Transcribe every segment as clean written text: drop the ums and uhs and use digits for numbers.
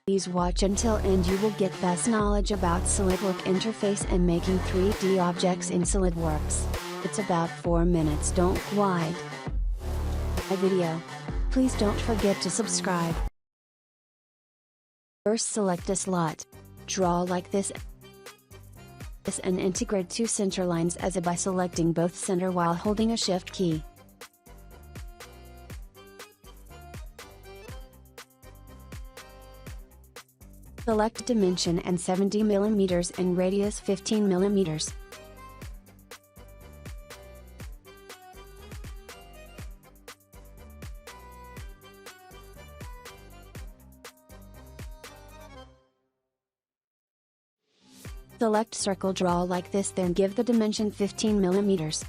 Please watch until end. You will get best knowledge about SOLIDWORK interface and making 3D objects in SOLIDWORKS. It's about 4 minutes. Don't wide my video. Please don't forget to subscribe. First select a slot. Draw like this and integrate two center lines as by selecting both center while holding a shift key. Select dimension and 70 mm and radius 15 mm. Select circle, draw like this, then give the dimension 15 mm.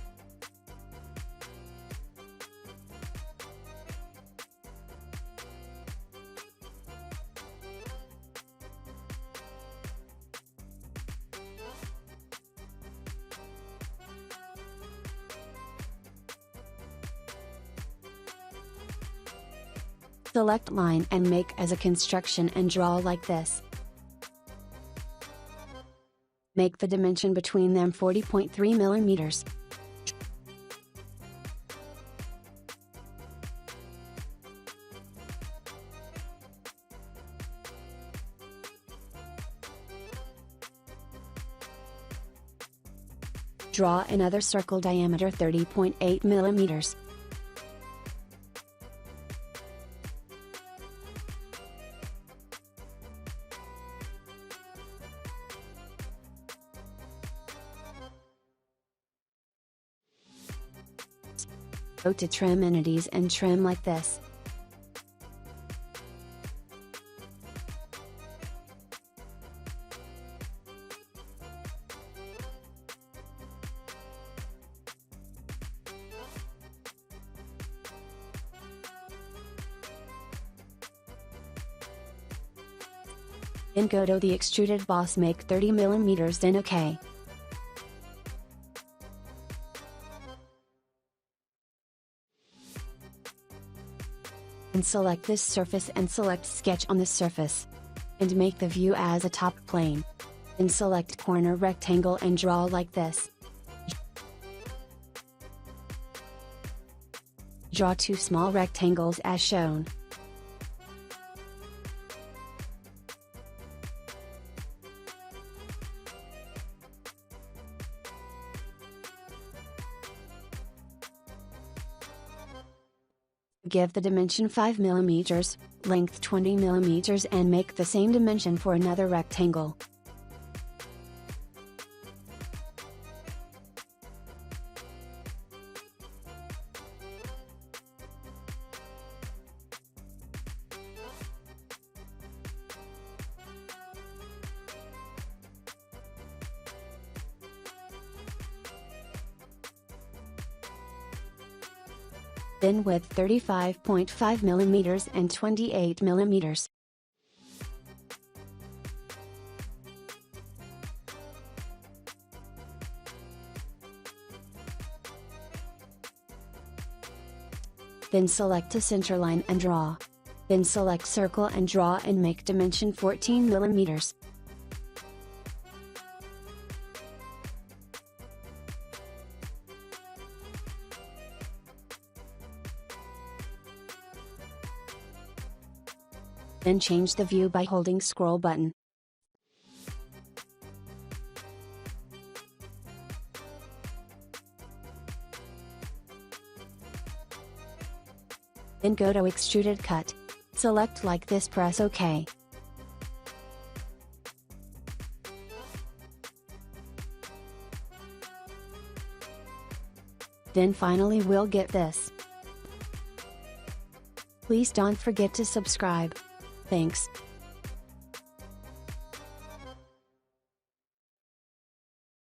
Select line and make as a construction and draw like this. Make the dimension between them 40.3 mm. Draw another circle diameter 30.8 mm. Go to trim entities and trim like this. Then go to the extruded boss, make 30 mm, then OK. And select this surface and select sketch on the surface. And make the view as a top plane. Then select corner rectangle and draw like this. Draw two small rectangles as shown. Give the dimension 5 mm, length 20 mm, and make the same dimension for another rectangle. Then width 35.5 mm and 28 mm. Then select a center line and draw. Then select circle and draw and make dimension 14 mm. Then change the view by holding scroll button. Then go to extruded cut. Select like this, press OK. Then finally we'll get this. Please don't forget to subscribe. Thanks.